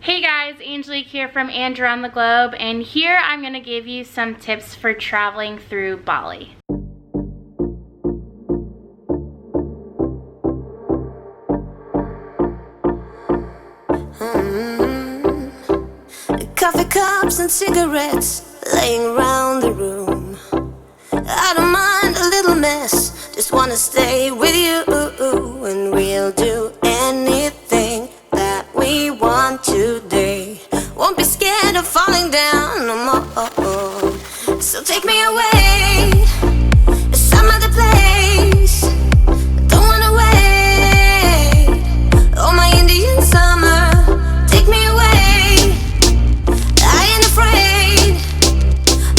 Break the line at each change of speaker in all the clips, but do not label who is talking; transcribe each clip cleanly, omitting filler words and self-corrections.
Hey guys, Angelique here from And Around the Globe, and here I'm going to give you some tips for traveling through Bali.
Coffee cups and cigarettes laying around the room. I don't mind a little mess, just wanna stay with you, and we'll do anything that we want today. Won't be scared of falling down no more. So take me away to some other place. Don't wanna wait. Oh, my Indian summer, take me away. I ain't afraid,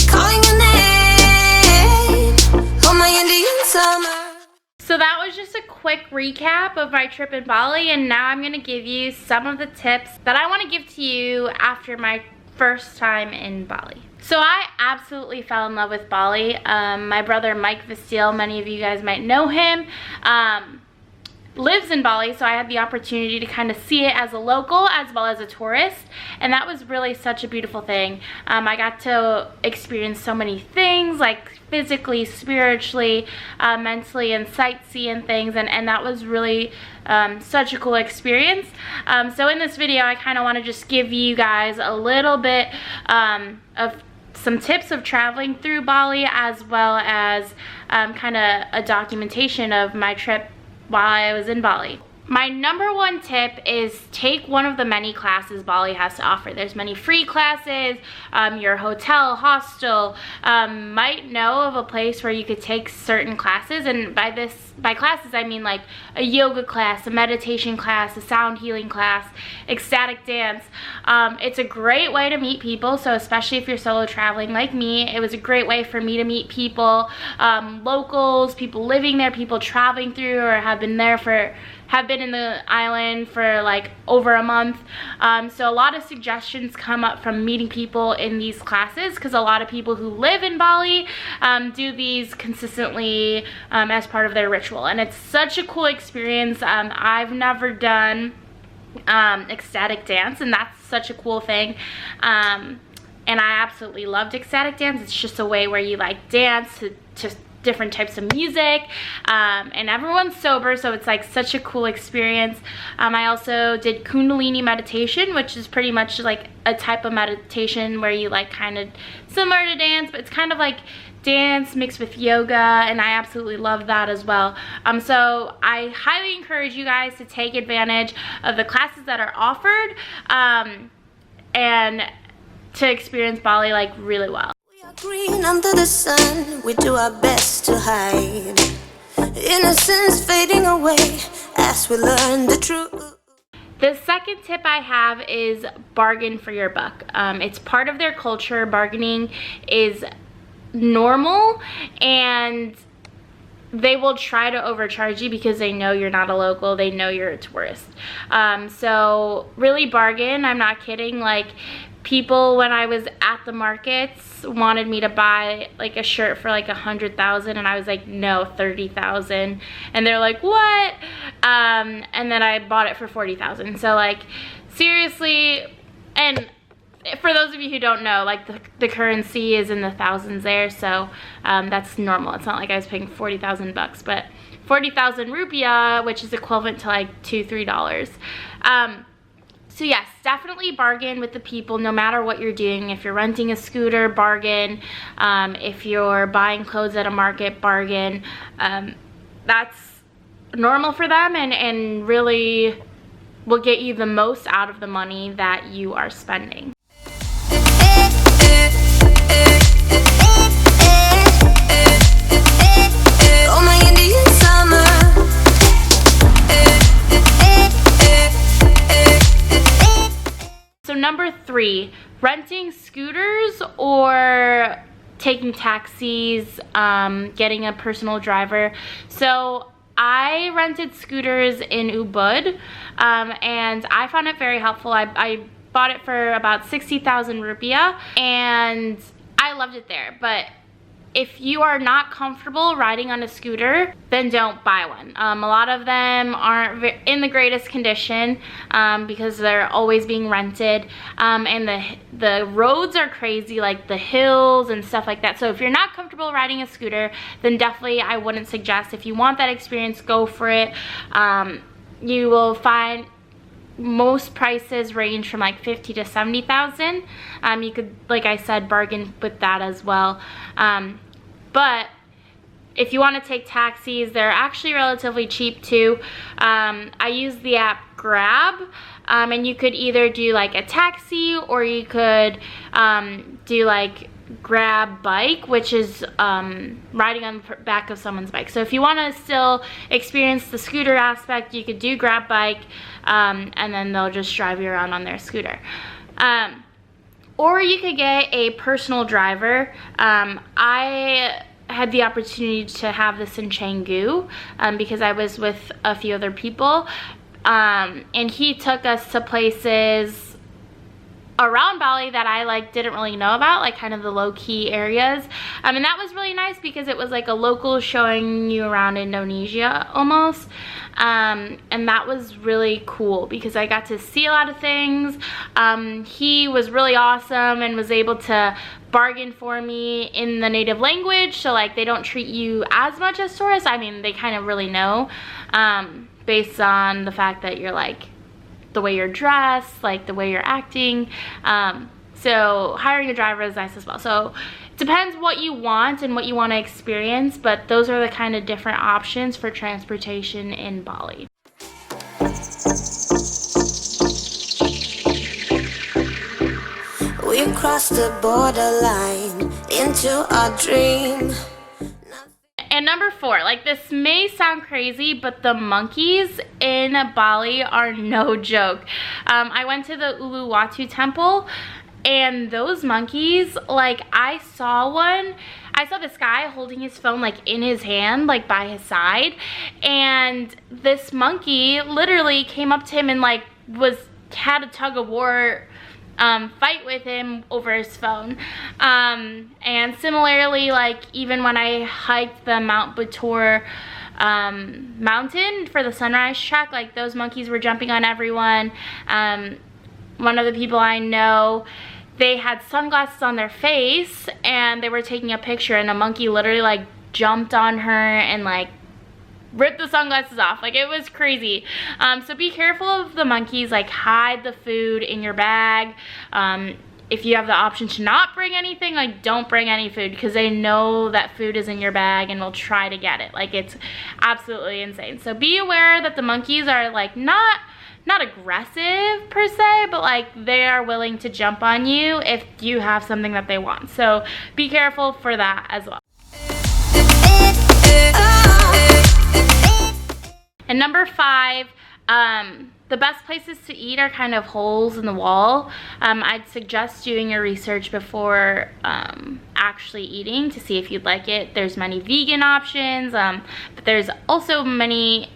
calling your name. Oh, my Indian summer.
So that was just a quick recap of my trip in Bali, and now I'm going to give you some of the tips that I want to give to you after my first time in Bali. So I absolutely fell in love with Bali. My brother Mike Vasile, many of you guys might know him, lives in Bali, so I had the opportunity to kind of see it as a local as well as a tourist, and that was really such a beautiful thing. I got to experience so many things, like physically, spiritually, mentally, and sightseeing things, and that was really such a cool experience. So in this video, I kind of want to just give you guys a little bit of some tips of traveling through Bali, as well as kind of a documentation of my trip while I was in Bali. My number one tip is take one of the many classes Bali has to offer. There's many free classes. Your hotel, hostel might know of a place where you could take certain classes, and by classes I mean like a yoga class, a meditation class, a sound healing class, ecstatic dance. It's a great way to meet people, so especially if you're solo traveling like me, it was a great way for me to meet people, locals, people living there, people traveling through or have been in the island for like over a month. So a lot of suggestions come up from meeting people in these classes, because a lot of people who live in Bali do these consistently as part of their ritual, and it's such a cool experience. I've never done ecstatic dance, and that's such a cool thing. And I absolutely loved ecstatic dance. It's just a way where you like dance to different types of music, and everyone's sober, so it's like such a cool experience. I also did Kundalini meditation, which is pretty much like a type of meditation where you like kind of similar to dance, but it's kind of like dance mixed with yoga, and I absolutely love that as well. So I highly encourage you guys to take advantage of the classes that are offered, and to experience Bali like really well.
Green under the sun, we do our best to hide innocence fading away as we learn the truth.
The second tip I have is bargain for your buck. It's part of their culture. Bargaining is normal, and they will try to overcharge you because they know you're not a local, they know you're a tourist. So really bargain. I'm not kidding. Like, people when I was at the markets wanted me to buy like a shirt for like 100,000, and I was like, no, 30,000, and they're like, what? And then I bought it for 40,000. So like, seriously. And for those of you who don't know, like the currency is in the thousands there, so that's normal. It's not like I was paying 40,000 bucks, but 40,000 rupiah, which is equivalent to like $2-3. So yes, definitely bargain with the people no matter what you're doing. If you're renting a scooter, bargain. If you're buying clothes at a market, bargain. That's normal for them, and really will get you the most out of the money that you are spending. Number 3, renting scooters or taking taxis, getting a personal driver. So I rented scooters in Ubud, and I found it very helpful. I bought it for about 60,000 rupiah, and I loved it there. But If you are not comfortable riding on a scooter, then don't buy one. A lot of them aren't in the greatest condition because they're always being rented, and the roads are crazy, like the hills and stuff like that. So if you're not comfortable riding a scooter, then definitely I wouldn't suggest. If you want that experience, go for it. You will find most prices range from like 50 to 70,000. You could, like I said, bargain with that as well. But if you want to take taxis, they're actually relatively cheap too. I use the app Grab, and you could either do like a taxi, or you could do like Grab bike, which is riding on the back of someone's bike. So if you want to still experience the scooter aspect, you could do Grab bike, and then they'll just drive you around on their scooter. Or you could get a personal driver. I had the opportunity to have this in Canggu because I was with a few other people, and he took us to places around Bali that I like didn't really know about, like kind of the low-key areas, and that was really nice because it was like a local showing you around Indonesia almost, and that was really cool because I got to see a lot of things. He was really awesome and was able to bargain for me in the native language, so like they don't treat you as much as tourists. I mean, they kind of really know based on the fact that you're like the way you're dressed, like the way you're acting. So hiring a driver is nice as well. So it depends what you want and what you want to experience, but those are the kind of different options for transportation in Bali.
We crossed the borderline into our dream.
And number 4, like this may sound crazy, but the monkeys in Bali are no joke. I went to the Uluwatu temple, and those monkeys, like I saw this guy holding his phone like in his hand, like by his side, and this monkey literally came up to him and like had a tug of war fight with him over his phone. And similarly, like even when I hiked the Mount Batur mountain for the sunrise trek, like those monkeys were jumping on everyone. One of the people I know, they had sunglasses on their face and they were taking a picture, and a monkey literally like jumped on her and like ripped the sunglasses off. Like it was crazy. So be careful of the monkeys. Like hide the food in your bag. If you have the option to not bring anything, like don't bring any food, because they know that food is in your bag and will try to get it. Like it's absolutely insane. So be aware that the monkeys are like not aggressive per se, but like they are willing to jump on you if you have something that they want. So be careful for that as well. And number 5, the best places to eat are kind of holes in the wall. I'd suggest doing your research before actually eating to see if you'd like it. There's many vegan options, but there's also many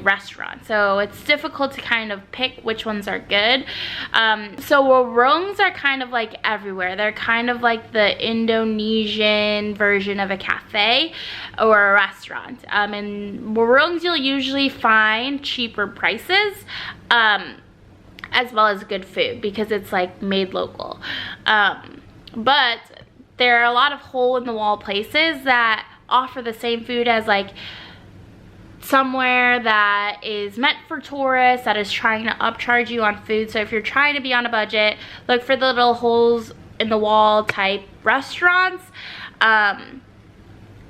restaurants. So it's difficult to kind of pick which ones are good. So warungs are kind of like everywhere. They're kind of like the Indonesian version of a cafe or a restaurant. In warungs, you'll usually find cheaper prices, as well as good food because it's like made local. But there are a lot of hole-in-the-wall places that offer the same food as like somewhere that is meant for tourists, that is trying to upcharge you on food. So if you're trying to be on a budget, look for the little holes-in-the-wall type restaurants.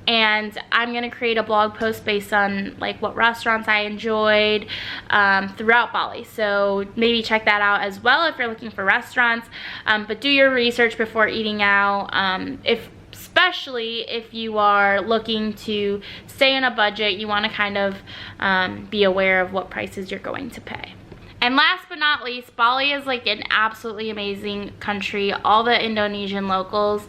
And I'm gonna create a blog post based on like what restaurants I enjoyed throughout Bali. So maybe check that out as well if you're looking for restaurants. But do your research before eating out. Especially if you are looking to stay on a budget, you want to kind of be aware of what prices you're going to pay. And last but not least, Bali is like an absolutely amazing country. All the Indonesian locals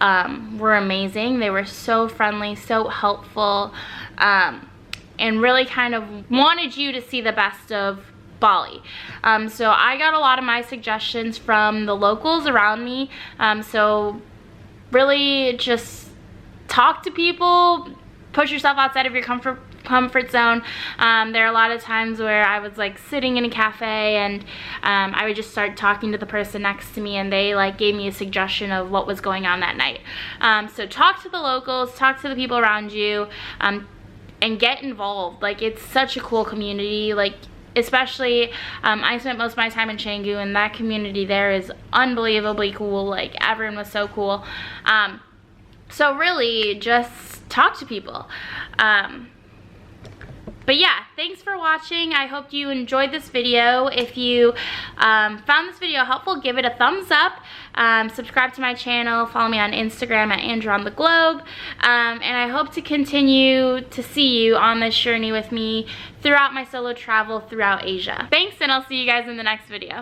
were amazing. They were so friendly, so helpful, and really kind of wanted you to see the best of Bali. So I got a lot of my suggestions from the locals around me. So really just talk to people, push yourself outside of your comfort zone. There are a lot of times where I was like sitting in a cafe and I would just start talking to the person next to me, and they like gave me a suggestion of what was going on that night. So talk to the locals, talk to the people around you, and get involved. Like, it's such a cool community. Like, especially I spent most of my time in Canggu, and that community there is unbelievably cool. Like, everyone was so cool. So really just talk to people. But yeah, thanks for watching. I hope you enjoyed this video. If you found this video helpful, give it a thumbs up. Subscribe to my channel. Follow me on Instagram at AndrewOnTheGlobe. And I hope to continue to see you on this journey with me throughout my solo travel throughout Asia. Thanks, and I'll see you guys in the next video.